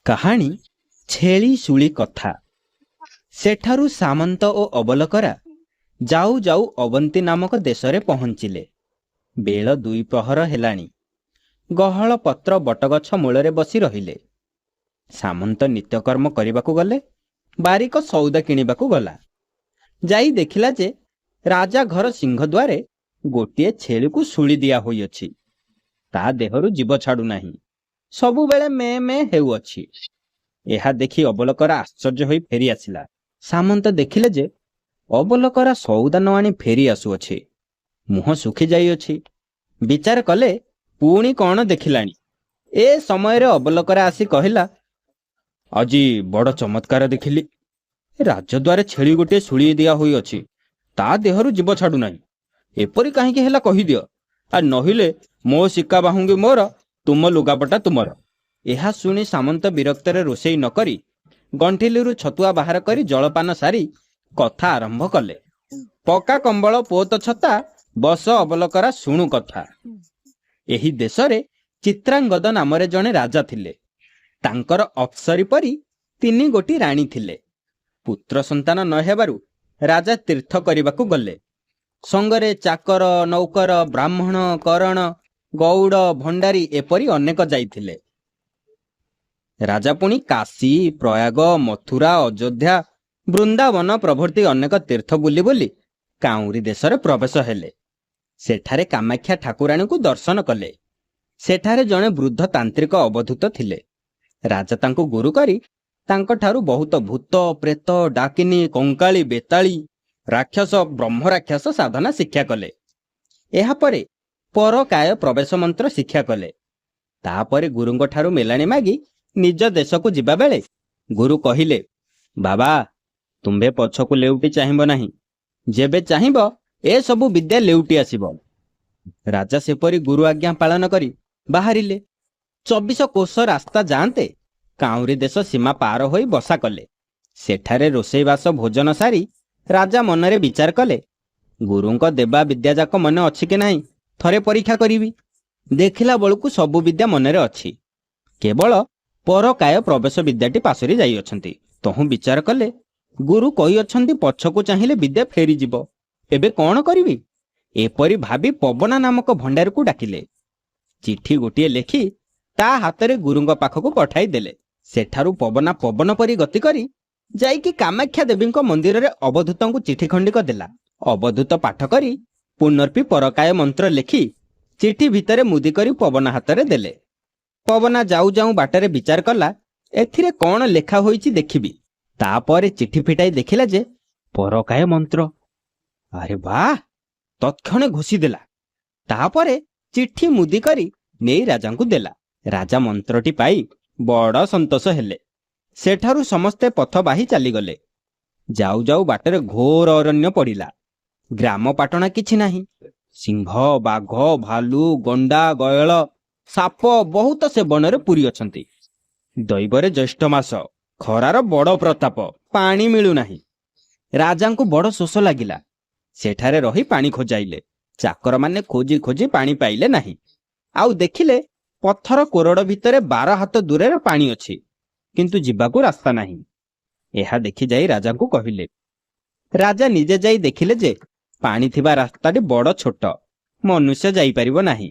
କାହାଣୀ ଛେଳି ଶୁଳି କଥା। ସେଠାରୁ ସାମନ୍ତ ଓ ଅବଲକରା ଯାଉ ଯାଉ ଅବନ୍ତୀ ନାମକ ଦେଶରେ ପହଞ୍ଚିଲେ। ବେଳ 2 ପ୍ରହର ହେଲାଣି। ଗହଳ ପତ୍ର ବଟଗଛ ମୂଳରେ ବସି ରହିଲେ। ସାମନ୍ତ ନିତ୍ୟକର୍ମ କରିବାକୁ ଗଲେ। ବାରିକ ସଉଦା କିଣିବାକୁ ଗଲା। ଯାଇ ଦେଖିଲା ଯେ ରାଜା ଘର ସିଂହଦ୍ୱାରେ ଗୋଟିଏ ଛେଳିକୁ ଶୁଳି ଦିଆ ହୋଇଅଛି। ତା ଦେହରୁ ଜୀବ ଛାଡୁନାହିଁ। ସବୁବେଳେ ମେ ମେ ହେଉଅଛି। ଏହା ଦେଖି ଅବଲକରା ଆଶ୍ଚର୍ଯ୍ୟ ହୋଇ ଫେରି ଆସିଲା। ସାମନ୍ତ ଦେଖିଲେ ଯେ ଅବଲକରା ସଉଦା ନ ଆଣି ଫେରି ଆସୁଅଛି। ମୁହଁ ଶୁଖି ଯାଇଅଛି। ବିଚାର କଲେ ପୁଣି କ'ଣ ଦେଖିଲାଣି। ଏ ସମୟରେ ଅବଲକରା ଆସି କହିଲା, ଆଜି ବଡ଼ ଚମତ୍କାର ଦେଖିଲି। ରାଜଦ୍ୱାରେ ଛେଳି ଗୋଟିଏ ଶୁଳି ଦିଆ ହୋଇଅଛି। ତା ଦେହରୁ ଜୀବ ଛାଡୁନାହିଁ। ଏପରି କାହିଁକି ହେଲା କହିଦିଅ, ଆଉ ନହିଲେ ମୋ ଶିକା ବାହୁଙ୍ଗି ମୋର, ତୁମ ଲୁଗାପଟା ତୁମର। ଏହା ଶୁଣି ସାମନ୍ତ ବିରକ୍ତରେ ରୋଷେଇ ନ କରି ଗଣ୍ଠିଲିରୁ ଛତୁଆ ବାହାର କରି ଜଳପାନ ସାରି କଥା ଆରମ୍ଭ କଲେ। ପକା କମ୍ବଳ ପୋତ ଛତା, ବସ ଅବଲକରା ଶୁଣୁ କଥା। ଏହି ଦେଶରେ ଚିତ୍ରାଙ୍ଗଦ ନାମରେ ଜଣେ ରାଜା ଥିଲେ। ତାଙ୍କର ଅପ୍ସରୀ ପରି 3 ଗୋଟି ରାଣୀ ଥିଲେ। ପୁତ୍ର ସନ୍ତାନ ନ ହେବାରୁ ରାଜା ତୀର୍ଥ କରିବାକୁ ଗଲେ। ସଙ୍ଗରେ ଚାକର, ନୌକର, ବ୍ରାହ୍ମଣ, କରଣ, ଗଉଡ଼, ଭଣ୍ଡାରୀ ଏପରି ଅନେକ ଯାଇଥିଲେ। ରାଜା ପୁଣି କାଶୀ, ପ୍ରୟାଗ, ମଥୁରା, ଅଯୋଧ୍ୟା, ବୃନ୍ଦାବନ ପ୍ରଭୃତି ଅନେକ ତୀର୍ଥ ବୁଲି ବୁଲି କାଉଁରୀ ଦେଶରେ ପ୍ରବେଶ ହେଲେ। ସେଠାରେ କାମାକ୍ଷା ଠାକୁରାଣୀଙ୍କୁ ଦର୍ଶନ କଲେ। ସେଠାରେ ଜଣେ ବୃଦ୍ଧ ତାନ୍ତ୍ରିକ ଅବଧୂତ ଥିଲେ। ରାଜା ତାଙ୍କୁ ଗୁରୁ କରି ତାଙ୍କଠାରୁ ବହୁତ ଭୂତ, ପ୍ରେତ, ଡାକିନୀ, କଙ୍କାଳୀ, ବେତାଳୀ, ରାକ୍ଷସ, ବ୍ରହ୍ମରାକ୍ଷସ ସାଧନା ଶିକ୍ଷା କଲେ। ଏହାପରେ ପରକାୟ ପ୍ରବେଶ ମନ୍ତ୍ର ଶିକ୍ଷା କଲେ। ତାପରେ ଗୁରୁଙ୍କଠାରୁ ମେଲାଣି ମାଗି ନିଜ ଦେଶକୁ ଯିବା ବେଳେ ଗୁରୁ କହିଲେ, ବାବା, ତୁମ୍ଭେ ପଛକୁ ଲେଉଟି ଚାହିଁବ ନାହିଁ। ଯେବେ ଚାହିଁବ ଏସବୁ ବିଦ୍ୟା ଲେଉଟି ଆସିବ। ରାଜା ସେପରି ଗୁରୁ ଆଜ୍ଞା ପାଳନ କରି ବାହାରିଲେ। 24 କୋଶ ରାସ୍ତା ଯାଆନ୍ତେ କାଉଁରୀ ଦେଶ ସୀମା ପାର ହୋଇ ବସା କଲେ। ସେଠାରେ ରୋଷେଇବାସ ଭୋଜନ ସାରି ରାଜା ମନରେ ବିଚାର କଲେ, ଗୁରୁଙ୍କ ଦେବା ବିଦ୍ୟାଯାକ ମନେ ଅଛି କି ନାହିଁ ଥରେ ପରୀକ୍ଷା କରିବି। ଦେଖିଲା ବେଳକୁ ସବୁ ବିଦ୍ୟା ମନରେ ଅଛି। କେବଳ ପରକାୟ ପ୍ରବେଶ ବିଦ୍ୟାଟି ପାସୋରି ଯାଇଅଛନ୍ତି। ତହୁଁ ବିଚାର କଲେ ଗୁରୁ କହିଅଛନ୍ତି ପଛକୁ ଚାହିଁଲେ ବିଦ୍ୟା ଫେରିଯିବ। ଏବେ କ'ଣ କରିବି? ଏପରି ଭାବି ପବନା ନାମକ ଭଣ୍ଡାରୀକୁ ଡାକିଲେ। ଚିଠି ଗୋଟିଏ ଲେଖି ତା ହାତରେ ଗୁରୁଙ୍କ ପାଖକୁ ପଠାଇ ଦେଲେ। ସେଠାରୁ ପବନା ପବନ ପରି ଗତି କରି ଯାଇକି କାମାକ୍ଷା ଦେବୀଙ୍କ ମନ୍ଦିରରେ ଅବଧୂତଙ୍କୁ ଚିଠି ଖଣ୍ଡିକ ଦେଲା। ଅବଧୂତ ପାଠ କରି ପୁନର୍ପି ପରକାୟ ମନ୍ତ୍ର ଲେଖି ଚିଠି ଭିତରେ ମୁଦି କରି ପବନା ହାତରେ ଦେଲେ। ପବନା ଯାଉ ଯାଉ ବାଟରେ ବିଚାର କଲା, ଏଥିରେ କ'ଣ ଲେଖା ହୋଇଛି ଦେଖିବି। ତାପରେ ଚିଠି ଫିଟାଇ ଦେଖିଲା ଯେ ପରକାୟ ମନ୍ତ୍ର। ଆରେ ବାଃ! ତତ୍କ୍ଷଣେ ଘୋଷିଦେଲା। ତାପରେ ଚିଠି ମୁଦି କରି ନେଇ ରାଜାଙ୍କୁ ଦେଲା। ରାଜା ମନ୍ତ୍ରଟି ପାଇ ବଡ଼ ସନ୍ତୋଷ ହେଲେ। ସେଠାରୁ ସମସ୍ତେ ପଥ ବାହି ଚାଲିଗଲେ। ଯାଉ ଯାଉ ବାଟରେ ଘୋର ଅରଣ୍ୟ ପଡ଼ିଲା। ଗ୍ରାମ ପାଟଣା କିଛି ନାହିଁ। ସିଂହ, ବାଘ, ଭାଲୁ, ଗଣ୍ଡା, ଗୟଳ, ସାପ ବହୁତ ସେ ବନରେ ପୂରି ଅଛନ୍ତି। ଦୈବରେ ଜ୍ୟେଷ୍ଠ ମାସ, ଖରାର ବଡ଼ ପ୍ରତାପ, ପାଣି ମିଳୁନାହିଁ। ରାଜାଙ୍କୁ ବଡ଼ ଶୋଷ ଲାଗିଲା। ସେଠାରେ ରହି ପାଣି ଖୋଜାଇଲେ। ଚାକରମାନେ ଖୋଜି ଖୋଜି ପାଣି ପାଇଲେ ନାହିଁ। ଆଉ ଦେଖିଲେ ପଥର କୋରଡ଼ ଭିତରେ 12 ହାତ ଦୂରରେ ପାଣି ଅଛି, କିନ୍ତୁ ଯିବାକୁ ରାସ୍ତା ନାହିଁ। ଏହା ଦେଖି ଯାଇ ରାଜାଙ୍କୁ କହିଲେ। ରାଜା ନିଜେ ଯାଇ ଦେଖିଲେ ଯେ ପାଣି ଥିବା ରାସ୍ତାଟି ବଡ଼ ଛୋଟ, ମନୁଷ୍ୟ ଯାଇପାରିବ ନାହିଁ।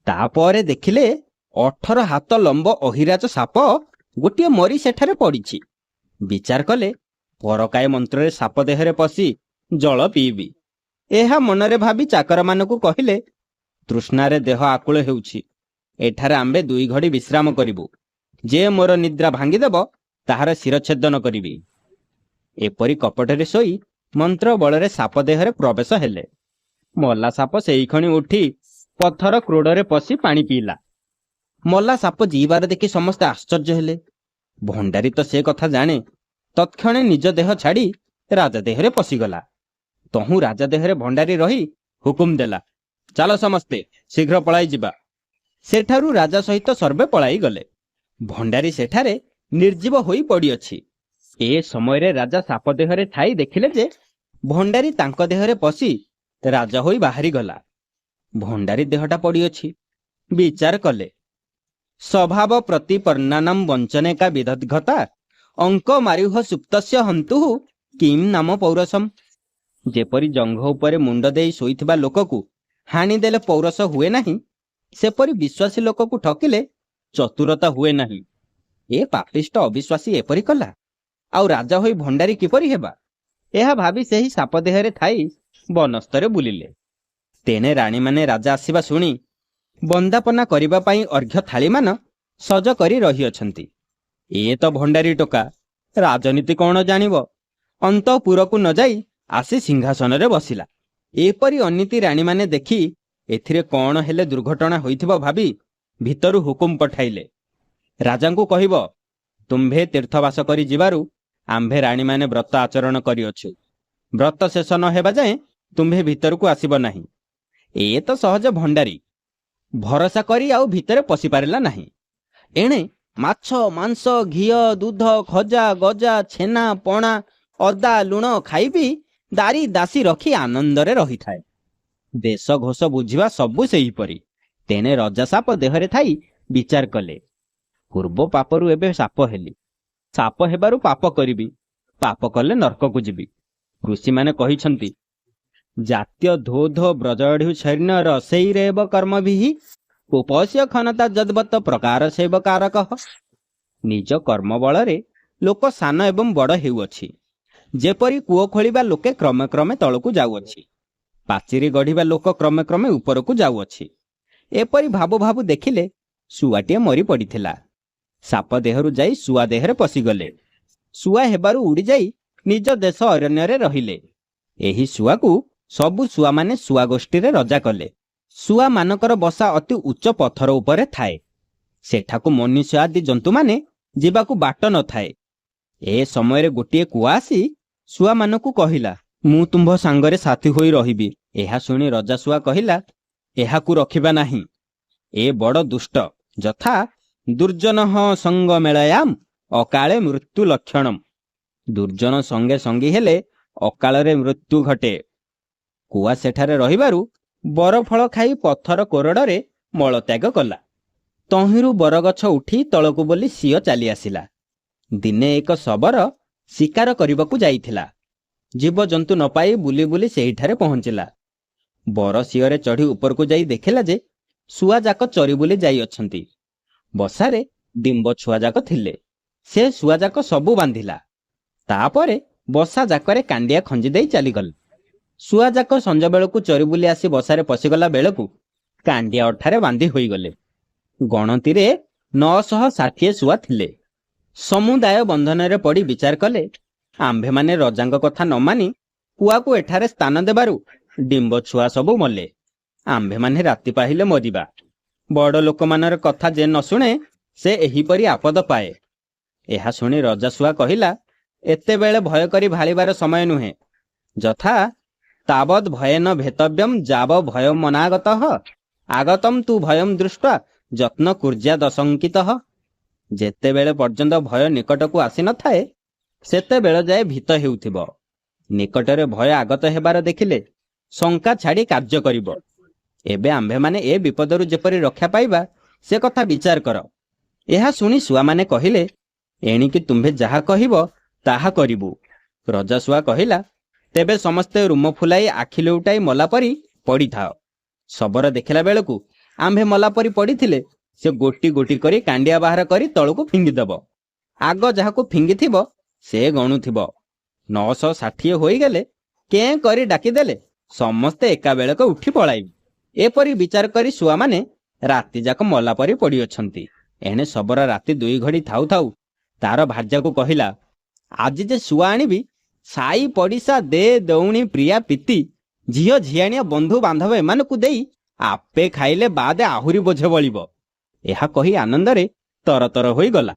ତାପରେ ଦେଖିଲେ 18 ହାତ ଲମ୍ବ ଅହିରାଜ ସାପ ଗୋଟିଏ ମରି ସେଠାରେ ପଡ଼ିଛି। ବିଚାର କଲେ ପରକାୟ ମନ୍ତ୍ରରେ ସାପ ଦେହରେ ପଶି ଜଳ ପିଇବି। ଏହା ମନରେ ଭାବି ଚାକରମାନଙ୍କୁ କହିଲେ, ତୃଷ୍ଣାରେ ଦେହ ଆକୁଳ ହେଉଛି। ଏଠାରେ ଆମ୍ଭେ 2 ଘଡ଼ି ବିଶ୍ରାମ କରିବୁ। ଯେ ମୋର ନିଦ୍ରା ଭାଙ୍ଗିଦେବ ତାହାର ଶିରଚ୍ଛେଦନ କରିବି। ଏପରି କପଟରେ ଶୋଇ ମନ୍ତ୍ର ବଳରେ ସାପ ଦେହରେ ପ୍ରବେଶ ହେଲେ। ମଲା ସାପ ସେଇକ୍ଷଣି ଉଠି ପଥର କ୍ରୋଡ଼ରେ ପଶି ପାଣି ପିଇଲା। ମଲା ସାପ ଜୀବାର ଦେଖି ସମସ୍ତେ ଆଶ୍ଚର୍ଯ୍ୟ ହେଲେ। ଭଣ୍ଡାରୀ ତ ସେ କଥା ଜାଣେ। ତତ୍କ୍ଷଣେ ନିଜ ଦେହ ଛାଡ଼ି ରାଜା ଦେହରେ ପଶିଗଲା। ତହୁଁ ରାଜା ଦେହରେ ଭଣ୍ଡାରୀ ରହି ହୁକୁମ ଦେଲା, ଚାଲ ସମସ୍ତେ ଶୀଘ୍ର ପଳାଇ ଯିବା। ସେଠାରୁ ରାଜା ସହିତ ସର୍ବେ ପଳାଇ ଗଲେ। ଭଣ୍ଡାରୀ ସେଠାରେ ନିର୍ଜୀବ ହୋଇ ପଡ଼ିଅଛି। ଏ ସମୟରେ ରାଜା ସାପ ଦେହରେ ଥାଇ ଦେଖିଲେ ଯେ ଭଣ୍ଡାରୀ ତାଙ୍କ ଦେହରେ ପଶି ରାଜା ହୋଇ ବାହାରିଗଲା। ଭଣ୍ଡାରୀ ଦେହଟା ପଡ଼ିଅଛି। ବିଚାର କଲେ ସ୍ୱଭାବ ପ୍ରତିପନ୍ନାନାଂ ବଞ୍ଚନେ କା ବିଦଗ୍ଧତା ଅଙ୍କ ମାରିହ ସୁପ୍ତସ୍ୟ ହନ୍ତୁଃ କିମ୍ ନାମ ପୌରସମ୍। ଯେପରି ଜଙ୍ଘ ଉପରେ ମୁଣ୍ଡ ଦେଇ ଶୋଇଥିବା ଲୋକକୁ ହାଣିଦେଲେ ପୌରସ ହୁଏ ନାହିଁ, ସେପରି ବିଶ୍ୱାସୀ ଲୋକକୁ ଠକିଲେ ଚତୁରତା ହୁଏ ନାହିଁ। ଏ ପାପିଷ୍ଟ ଅବିଶ୍ୱାସୀ ଏପରି କଲା, ଆଉ ରାଜା ହୋଇ ଭଣ୍ଡାରୀ କିପରି ହେବା? ଏହା ଭାବି ସେହି ସାପ ଦେହରେ ଥାଇ ବନସ୍ତରେ ବୁଲିଲେ। ତେଣେ ରାଣୀମାନେ ରାଜା ଆସିବା ଶୁଣି ବନ୍ଦାପନା କରିବା ପାଇଁ ଅର୍ଘ୍ୟ ଥାଳିମାନ ସଜ କରି ରହିଅଛନ୍ତି। ଏ ତ ଭଣ୍ଡାରୀ ଟୋକା, ରାଜନୀତି କ'ଣ ଜାଣିବ? ଅନ୍ତଃପୁରକୁ ନ ଯାଇ ଆସି ସିଂହାସନରେ ବସିଲା। ଏପରି ଅନୀତି ରାଣୀମାନେ ଦେଖି ଏଥିରେ କ'ଣ ହେଲେ ଦୁର୍ଘଟଣା ହୋଇଥିବ ଭାବି ଭିତରୁ ହୁକୁମ ପଠାଇଲେ, ରାଜାଙ୍କୁ କହିବ, ତୁମ୍ଭେ ତୀର୍ଥବାସ କରି ଯିବାରୁ ଆମ୍ଭେ ରାଣୀମାନେ ବ୍ରତ ଆଚରଣ କରିଅଛୁ। ବ୍ରତ ଶେଷ ନ ହେବା ଯାଏଁ ତୁମ୍ଭେ ଭିତରକୁ ଆସିବ ନାହିଁ। ଏ ତ ସହଜ ଭଣ୍ଡାରୀ, ଭରସା କରି ଆଉ ଭିତରେ ପଶିପାରିଲା ନାହିଁ। ଏଣେ ମାଛ, ମାଂସ, ଘିଅ, ଦୁଧ, ଖଜା, ଗଜା, ଛେନା, ପଣା, ଅଦା, ଲୁଣ ଖାଇବି ଦାରି ଦାସୀ ରଖି ଆନନ୍ଦରେ ରହିଥାଏ। ଦେଶ ଘୋଷ ବୁଝିବା ସବୁ ସେହିପରି। ତେଣେ ରଜା ସାପ ଦେହରେ ଥାଇ ବିଚାର କଲେ, ପୂର୍ବ ପାପରୁ ଏବେ ସାପ ହେଲି, ସାପ ହେବାରୁ ପାପ କରିବି, ପାପ କଲେ ନର୍କକୁ ଯିବି। ଋଷିମାନେ କହିଛନ୍ତି, ଜାତୀୟ ଧୋଧ ବ୍ରଜଢ୍ୟୁ ଶୈର୍ଣ୍ୟ ରସୈରେବ କର୍ମଭିଃ ଉପସ୍ୟ ଖନତା ଯଦ୍ବତ ପ୍ରକାର ସେବକାରକଃ। ନିଜ କର୍ମ ବଳରେ ଲୋକ ସାନ ଏବଂ ବଡ଼ ହେଉଅଛି। ଯେପରି କୂଅ ଖୋଳିବା ଲୋକେ କ୍ରମେ କ୍ରମେ ତଳକୁ ଯାଉଅଛି, ପାଚିରି ଗଢ଼ିବା ଲୋକ କ୍ରମେ କ୍ରମେ ଉପରକୁ ଯାଉଅଛି। ଏପରି ଭାବୁ ଭାବୁ ଦେଖିଲେ ଶୁଆଟିଏ ମରି ପଡ଼ିଥିଲା। ସାପ ଦେହରୁ ଯାଇ ଶୁଆ ଦେହରେ ପଶିଗଲେ। ଶୁଆ ହେବାରୁ ଉଡ଼ିଯାଇ ନିଜ ଦେଶ ଅରଣ୍ୟରେ ରହିଲେ। ଏହି ଶୁଆକୁ ସବୁ ଶୁଆମାନେ ଶୁଆ ଗୋଷ୍ଠୀରେ ରଜା କଲେ। ଶୁଆମାନଙ୍କର ବସା ଅତି ଉଚ୍ଚ ପଥର ଉପରେ ଥାଏ। ସେଠାକୁ ମନୁଷ୍ୟ ଆଦି ଜନ୍ତୁମାନେ ଯିବାକୁ ବାଟ ନଥାଏ। ଏ ସମୟରେ ଗୋଟିଏ କୁଆ ଆସି ଶୁଆମାନଙ୍କୁ କହିଲା, ମୁଁ ତୁମ୍ଭ ସାଙ୍ଗରେ ସାଥୀ ହୋଇ ରହିବି। ଏହା ଶୁଣି ରଜା ଶୁଆ କହିଲା, ଏହାକୁ ରଖିବା ନାହିଁ। ଏ ବଡ଼ ଦୁଷ୍ଟ, ଯଥା ଦୁର୍ଜନଃ ସଙ୍ଗ ମେଳୟାମ୍ ଅକାଳେ ମୃତ୍ୟୁ ଲକ୍ଷଣମ୍। ଦୁର୍ଜନ ସଙ୍ଗେ ସଙ୍ଗୀ ହେଲେ ଅକାଳରେ ମୃତ୍ୟୁ ଘଟେ। କୁଆ ସେଠାରେ ରହିବାରୁ ବରଫଳ ଖାଇ ପଥର କୋରଡ଼ରେ ମଳତ୍ୟାଗ କଲା। ତହିଁରୁ ବରଗଛ ଉଠି ତଳକୁ ବୋଲି ସିଅ ଚାଲି ଆସିଲା। ଦିନେ ଏକ ଶବର ଶିକାର କରିବାକୁ ଯାଇଥିଲା। ଜୀବଜନ୍ତୁ ନ ପାଇ ବୁଲି ବୁଲି ସେହିଠାରେ ପହଞ୍ଚିଲା। ବର ସିଅରେ ଚଢ଼ି ଉପରକୁ ଯାଇ ଦେଖିଲା ଯେ ଶୁଆଯାକ ଚରି ବୁଲି ଯାଇଅଛନ୍ତି। ବସାରେ ଡିମ୍ବ ଛୁଆଯାକ ଥିଲେ। ସେ ଶୁଆଯାକ ସବୁ ବାନ୍ଧିଲା। ତାପରେ ବସା ଯାକରେ କାଣ୍ଡିଆ ଖଞ୍ଜି ଦେଇ ଚାଲିଗଲା। ଶୁଆଯାକ ସଞ୍ଜ ବେଳକୁ ଚରି ବୁଲି ଆସି ବସାରେ ପଶିଗଲା ବେଳକୁ କାଣ୍ଡିଆ ଅଠାରେ ବାନ୍ଧି ହୋଇଗଲେ। ଗଣତିରେ 960 ଶୁଆ ଥିଲେ। ସମୁଦାୟ ବନ୍ଧନରେ ପଡ଼ି ବିଚାର କଲେ, ଆମ୍ଭେମାନେ ରଜାଙ୍କ କଥା ନ ମାନି କୁଆକୁ ଏଠାରେ ସ୍ଥାନ ଦେବାରୁ ଡିମ୍ବ ଛୁଆ ସବୁ ମଲେ। ଆମ୍ଭେମାନେ ରାତି ପାହିଲେ ମରିବା। ବଡ଼ ଲୋକମାନଙ୍କର କଥା ଯେ ନ ଶୁଣେ ସେ ଏହିପରି ଆପଦ ପାଏ। ଏହା ଶୁଣି ରଜା ଶୁଆ କହିଲା, ଏତେବେଳେ ଭୟ କରି ଭାଳିବାର ସମୟ ନୁହେଁ। ଯଥା ତାବତ୍ ଭୟେନ ଭେତବ୍ୟମ୍ ଯାବ ଭୟ ମନାଗତଃ ଆଗତମ୍ ତୁ ଭୟମ୍ ଦୃଷ୍ଟ୍ୱା ଯତ୍ନ କୁର୍ଯ୍ୟା ଦଶଙ୍କିତଃ। ଯେତେବେଳେ ପର୍ଯ୍ୟନ୍ତ ଭୟ ନିକଟକୁ ଆସିନଥାଏ ସେତେବେଳେ ଯାଏ ଭୀତ ହେଉଥିବ। ନିକଟରେ ଭୟ ଆଗତ ହେବାର ଦେଖିଲେ ଶଙ୍କା ଛାଡ଼ି କାର୍ଯ୍ୟ କରିବ। ଏବେ ଆମ୍ଭେମାନେ ଏ ବିପଦରୁ ଯେପରି ରକ୍ଷା ପାଇବା ସେ କଥା ବିଚାର କର। ଏହା ଶୁଣି ଶୁଆମାନେ କହିଲେ, ଏଣିକି ତୁମ୍ଭେ ଯାହା କହିବ ତାହା କରିବୁ। ରଜା ଶୁଆ କହିଲା, ତେବେ ସମସ୍ତେ ରୁମ ଫୁଲାଇ ଆଖି ଲେଉଟାଇ ମଲା ପରି ପଡ଼ିଥାଅ। ଶବର ଦେଖିଲା ବେଳକୁ ଆମ୍ଭେ ମଲା ପରି ପଡ଼ିଥିଲେ ସେ ଗୋଟି ଗୋଟି କରି କାଣ୍ଡିଆ ବାହାର କରି ତଳକୁ ଫିଙ୍ଗିଦେବ। ଆଗ ଯାହାକୁ ଫିଙ୍ଗିଥିବ ସେ ଗଣୁଥିବ। 960 ହୋଇଗଲେ କେଁ କରି ଡାକିଦେଲେ ସମସ୍ତେ ଏକାବେଳକ ଉଠି ପଳାଇବେ। ଏପରି ବିଚାର କରି ଶୁଆମାନେ ରାତିଯାକ ମଲା ପରି ପଡ଼ିଅଛନ୍ତି। ଏଣେ ଶବର ରାତି 2 ଘଡ଼ି ଥାଉ ଥାଉ ତାର ଭାର୍ଯ୍ୟାକୁ କହିଲା, ଆଜି ଯେ ଶୁଆ ଆଣିବି ସାଇ ପଡ଼ିଶା ଦେ ଦଉଣୀ ପ୍ରିୟା ପିତି ଝିଅ ଝିଆଣିଆ ବନ୍ଧୁ ବାନ୍ଧବ ଏମାନଙ୍କୁ ଦେଇ ଆପେ ଖାଇଲେ ବାଦେ ଆହୁରି ବୋଝ ବଳିବ। ଏହା କହି ଆନନ୍ଦରେ ତରତର ହୋଇଗଲା।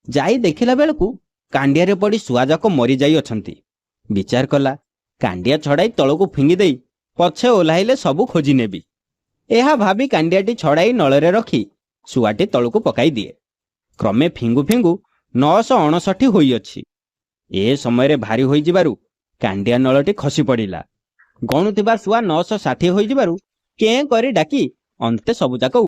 ଯାଇ ଦେଖିଲା ବେଳକୁ କାଣ୍ଡିଆରେ ପଡ଼ି ଶୁଆଯାକ ମରିଯାଇଅଛନ୍ତି। ବିଚାର କଲା, କାଣ୍ଡିଆ ଛଡ଼ାଇ ତଳକୁ ଫିଙ୍ଗି ଦେଇ ପଛେ ଓହ୍ଲାଇଲେ ସବୁ ଖୋଜି ନେବି। ଏହା ଭାବି କାଣ୍ଡିଆଟି ଛଡ଼ାଇ ନଳରେ ରଖି ଶୁଆଟି ତଳକୁ ପକାଇ ଦିଏ। କ୍ରମେ ଫିଙ୍ଗୁ ଫିଙ୍ଗୁ 959 ହୋଇଅଛି। ଏ ସମୟରେ ଭାରି ହୋଇଯିବାରୁ କାଣ୍ଡିଆ ନଳଟି ଖସି ପଡ଼ିଲା। ଗଣୁଥିବା ଶୁଆ 960 ହୋଇଯିବାରୁ କେଁ କରି ଡାକି ଅନ୍ତେ ସବୁଯାକ